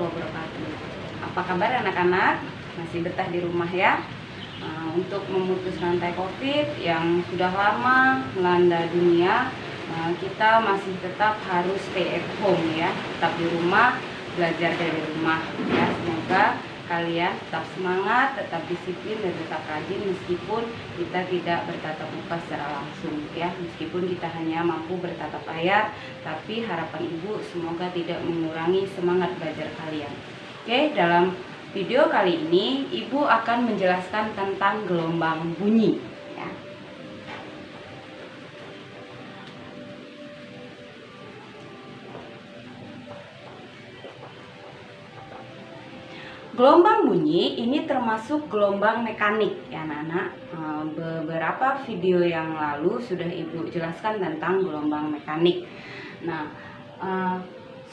wabarakatuh. Apa kabar anak-anak? Masih betah di rumah ya? Untuk memutus rantai COVID yang sudah lama melanda dunia, kita masih tetap harus stay at home ya, tetap di rumah, belajar dari rumah ya. Semoga kalian tetap semangat, tetap disiplin dan tetap rajin meskipun kita tidak bertatap muka secara langsung ya. Meskipun kita hanya mampu bertatap layar, tapi harapan ibu semoga tidak mengurangi semangat belajar kalian. Oke, dalam video kali ini ibu akan menjelaskan tentang gelombang bunyi ya. Gelombang bunyi ini termasuk gelombang mekanik ya anak-anak. Beberapa video yang lalu sudah ibu jelaskan tentang gelombang mekanik. Nah,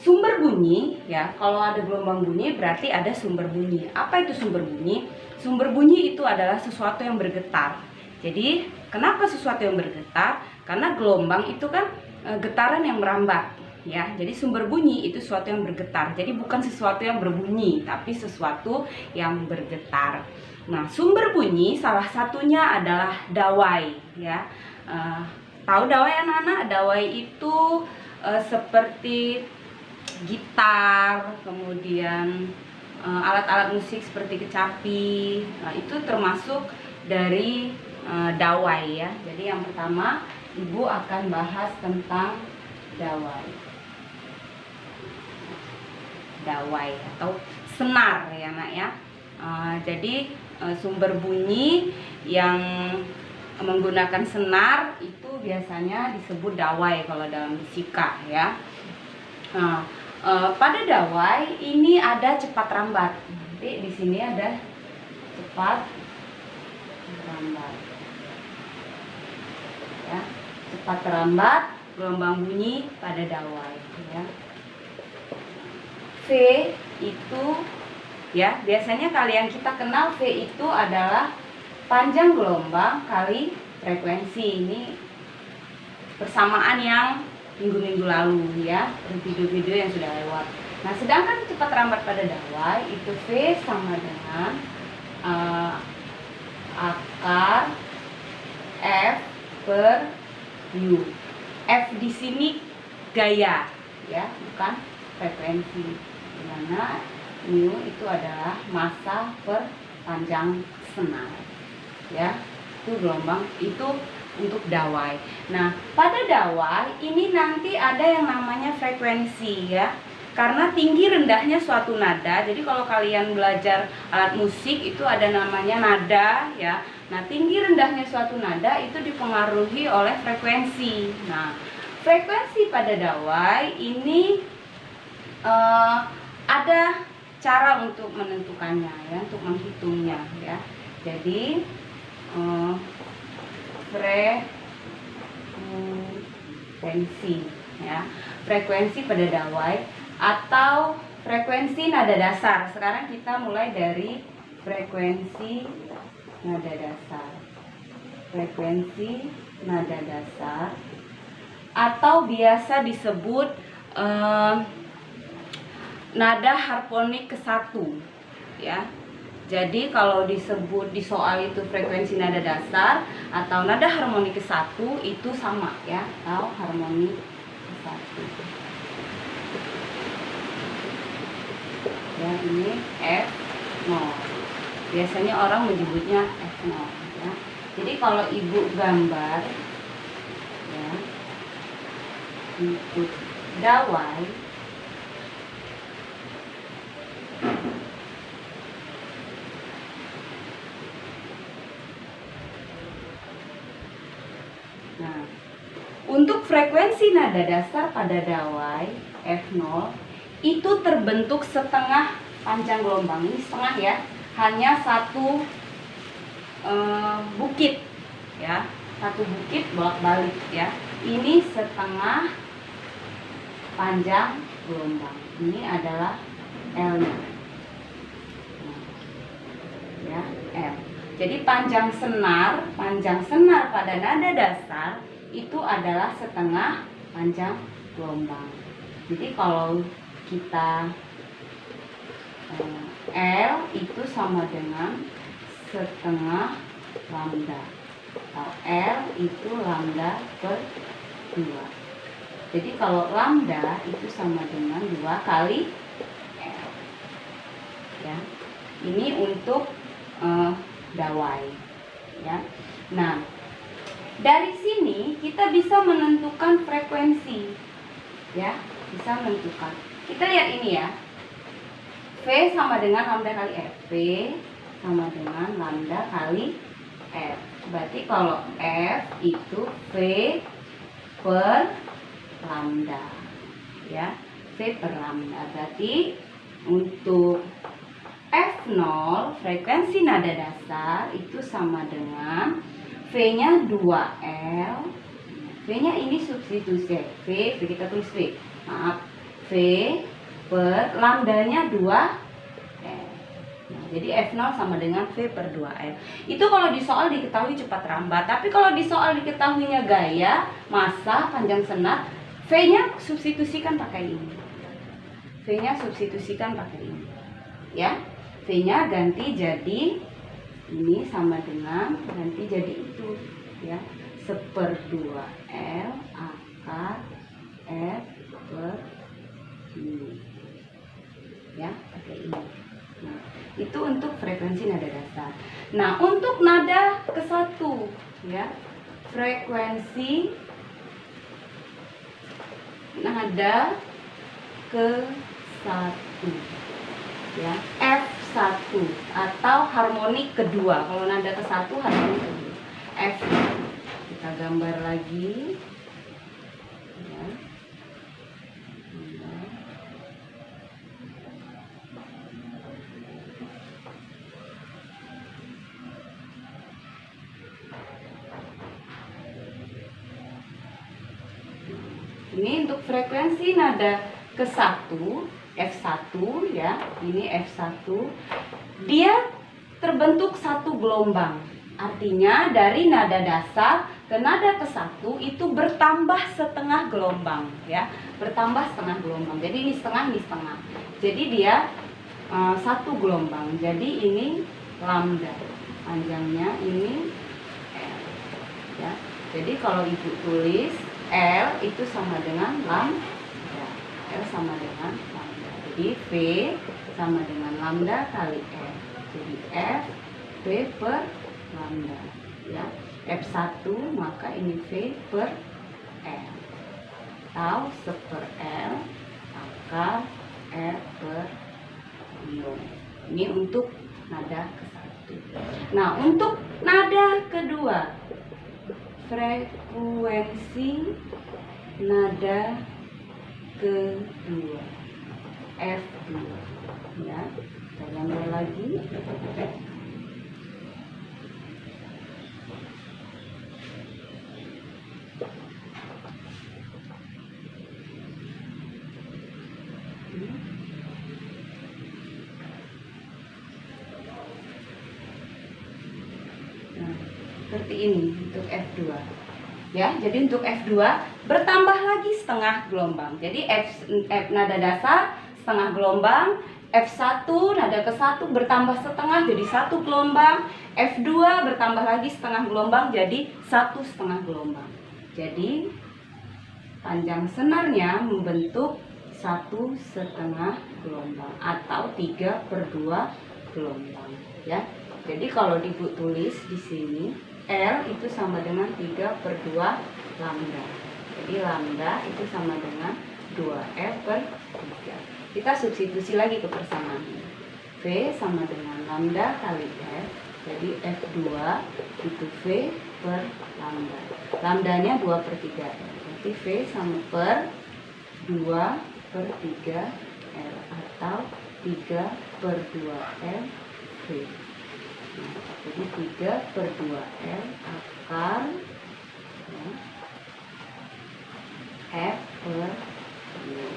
sumber bunyi ya, kalau ada gelombang bunyi berarti ada sumber bunyi. Apa itu sumber bunyi? Sumber bunyi itu adalah sesuatu yang bergetar. Jadi kenapa sesuatu yang bergetar? Karena gelombang itu kan getaran yang merambat ya. Jadi sumber bunyi itu sesuatu yang bergetar. Jadi bukan sesuatu yang berbunyi, tapi sesuatu yang bergetar. Nah, sumber bunyi salah satunya adalah dawai ya. Tahu dawai anak-anak? Dawai itu seperti gitar, kemudian alat-alat musik seperti kecapi. Nah, itu termasuk dari dawai ya. Jadi yang pertama ibu akan bahas tentang dawai. Dawai atau senar ya nak ya. Jadi sumber bunyi yang menggunakan senar itu biasanya disebut dawai kalau dalam fisika ya. Pada dawai ini ada cepat rambat. Nanti di sini ada cepat rambat. Ya, cepat rambat gelombang bunyi pada dawai ya. V itu ya, biasanya kita kenal V itu adalah panjang gelombang kali frekuensi. Ini persamaan yang minggu-minggu lalu ya, video-video yang sudah lewat. Nah, sedangkan cepat rambat pada dawai itu V sama dengan akar F per U. F di sini gaya ya, bukan frekuensi. Dimana mu itu adalah massa per panjang senar ya. Itu gelombang, itu untuk dawai. Nah, pada dawai ini nanti ada yang namanya frekuensi ya. Karena tinggi rendahnya suatu nada. Jadi kalau kalian belajar alat musik itu ada namanya nada ya. Nah, tinggi rendahnya suatu nada itu dipengaruhi oleh frekuensi. Nah, frekuensi pada dawai ini ada cara untuk menentukannya ya, untuk menghitungnya ya. Jadi frekuensi ya, frekuensi pada dawai atau frekuensi nada dasar. Sekarang kita mulai dari frekuensi nada dasar. Frekuensi nada dasar atau biasa disebut nada harmonik ke-1 ya. Jadi kalau disebut di soal itu frekuensi nada dasar atau nada harmonik ke-1 itu sama ya, atau harmonik ke-1 ya. Ini F0, biasanya orang menyebutnya F0 ya. Jadi kalau ibu gambar ya, input dawai nah, untuk frekuensi nada dasar pada dawai F0 itu terbentuk setengah panjang gelombang. Ini setengah ya, hanya satu bukit ya, satu bukit bolak-balik ya. Ini setengah panjang gelombang. Ini adalah L-nya ya, L. Jadi panjang senar pada nada dasar itu adalah setengah panjang gelombang. Jadi kalau kita L itu sama dengan setengah lambda, atau L itu lambda per 2. Jadi kalau lambda itu sama dengan 2 kali L. Ya. Ini untuk dawai. Ya. Nah, dari sini kita bisa menentukan frekuensi. Ya, bisa menentukan. Kita lihat ini ya. V sama dengan lambda kali F. V sama dengan lambda kali F. Berarti kalau F itu V per lambda. Ya, V per lambda. Berarti untuk F0 frekuensi nada dasar itu sama dengan V-nya 2L. V-nya ini substitusi. V kita tulis V. Maaf. V per lambdanya 2L. Nah, jadi F0 sama dengan V per 2L. Itu kalau di soal diketahui cepat rambat. Tapi kalau di soal diketahuinya gaya, massa, panjang senar, V-nya substitusikan pakai ini. V-nya substitusikan pakai ini. Ya. V-nya ganti jadi ini sama dengan ganti jadi itu. Ya. 1/2L akar F per ini. Ya, pakai ini. Nah, itu untuk frekuensi nada dasar. Nah, untuk nada ke-1 ya. Frekuensi nada ke-1 ya, F1 atau harmonik kedua. Kalau nada ke-1 harmonik kedua. F. Kita gambar lagi. Ya. Ini untuk frekuensi nada ke-1, F1 ya. Ini F1. Dia terbentuk satu gelombang. Artinya dari nada dasar ke nada ke-1 itu bertambah setengah gelombang ya. Bertambah setengah gelombang. Jadi ini setengah, ini setengah. Jadi dia satu gelombang. Jadi ini lambda. Panjangnya ini L ya. Jadi kalau Ibu tulis L itu sama dengan lambda. L sama dengan lambda. Jadi V sama dengan lambda kali F. Jadi F V per lambda. Ya. F1 maka ini V per L. Atau 1/L akar F per lambda. Ini untuk nada ke-1. Nah, untuk nada kedua, frekuensi nada kedua F2 ya. Kita gambar lagi. Nah, seperti ini untuk F2. Ya, jadi untuk F2 bertambah lagi setengah gelombang. Jadi F nada dasar setengah gelombang, F1 nada ke-1 bertambah setengah jadi satu gelombang, F2 bertambah lagi setengah gelombang jadi 1,5 gelombang. Jadi panjang senarnya membentuk 1,5 gelombang atau 3/2 gelombang ya. Jadi kalau Ibu tulis di sini L itu sama dengan 3/2 lambda. Jadi lambda itu sama dengan 2F per 3. Kita substitusi lagi ke persamaan. V sama dengan lambda kali F. Jadi F2 itu V per lambda. Lambdanya 2/3. Berarti V sama per 2/3 L atau 3/2 L V. Nah, jadi 3/2L akar ya, F per 2.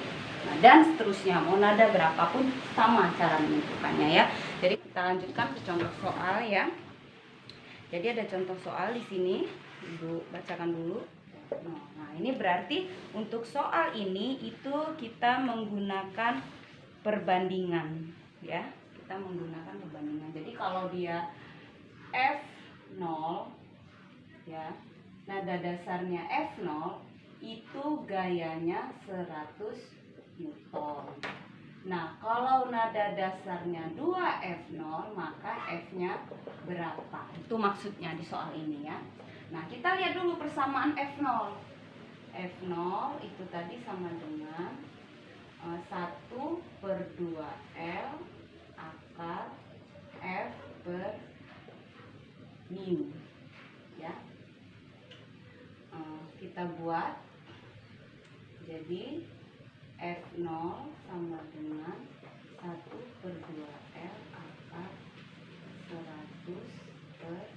Nah, dan seterusnya mau nada berapapun sama cara menentukannya ya. Jadi kita lanjutkan ke contoh soal ya. Jadi ada contoh soal di sini, Ibu bacakan dulu. Nah, ini berarti untuk soal ini itu kita menggunakan perbandingan ya, kita menggunakan perbandingan. Jadi kalau dia F0 ya, nada dasarnya F0 itu gayanya 100 Newton. Nah, kalau nada dasarnya 2F0 maka F-nya berapa? Itu maksudnya di soal ini ya. Nah, kita lihat dulu persamaan F0. F0 itu tadi sama dengan 1/2L akar F per mu ya. Kita buat, jadi F0 sama dengan 1/2L akar 100 per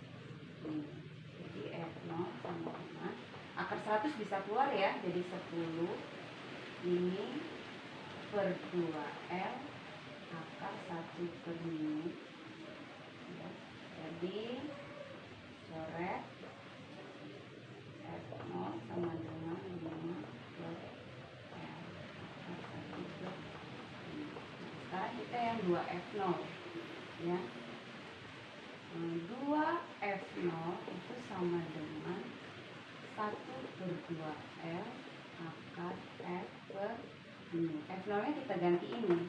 mu. Jadi F0 sama dengan akar 100 bisa keluar ya, jadi 10 ini per 2L akar 1 per mu ya. Jadi coret F0 sama dengan 5 per L akar 1 per mu. Sekarang kita yang 2F0 ya. 2F0 itu sama dengan 1/2L akar F per mu. F0 nya kita ganti ini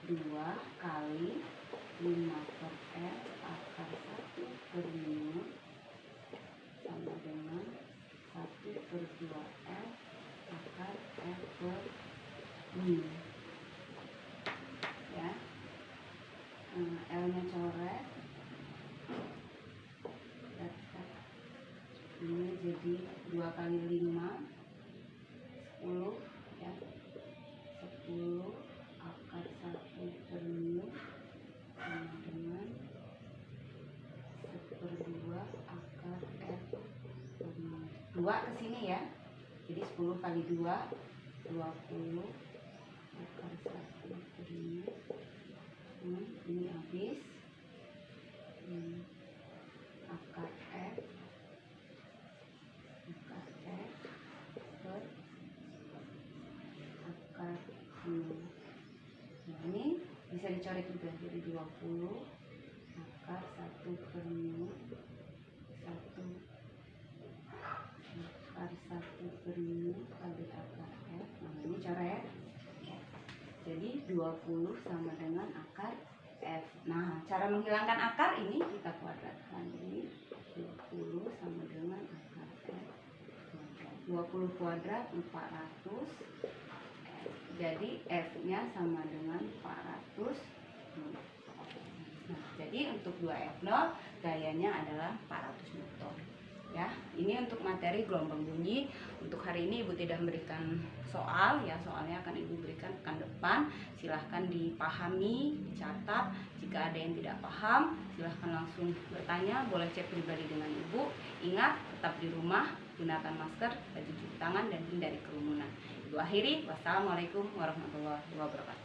2 kali 5 per L akar 1 per mu sama dengan 1/2L akar F per mu ya. L nya coret, ini jadi 2 kali 5 10 ya, 10 akar 1 per mu sama dengan 1/2 akar F per mu. 2 ke sini ya, jadi 10 kali 2 20 akar 1 per mu. Ini habis akar F per akar mu. Nah, ini bisa dicoret juga, jadi 20 akar 1 per mu 1 akar 1 per mu kali akar F. Nah, ini coret ya. Jadi 20 sama dengan akar F. Nah, cara menghilangkan akar ini kita kuadratkan. Jadi 20 sama dengan akar F. 20 kuadrat 400. Jadi F-nya sama dengan 400. Nah, jadi untuk 2F0 gayanya adalah 400 Newton. Ya, ini untuk materi gelombang bunyi. Untuk hari ini Ibu tidak memberikan soal ya, soalnya akan Ibu berikan pekan depan. Silahkan dipahami, dicatat. Jika ada yang tidak paham, silahkan langsung bertanya, boleh chat pribadi dengan Ibu. Ingat, tetap di rumah, gunakan masker, rajin cuci tangan, dan hindari kerumunan. Ibu akhiri, wassalamualaikum warahmatullahi wabarakatuh.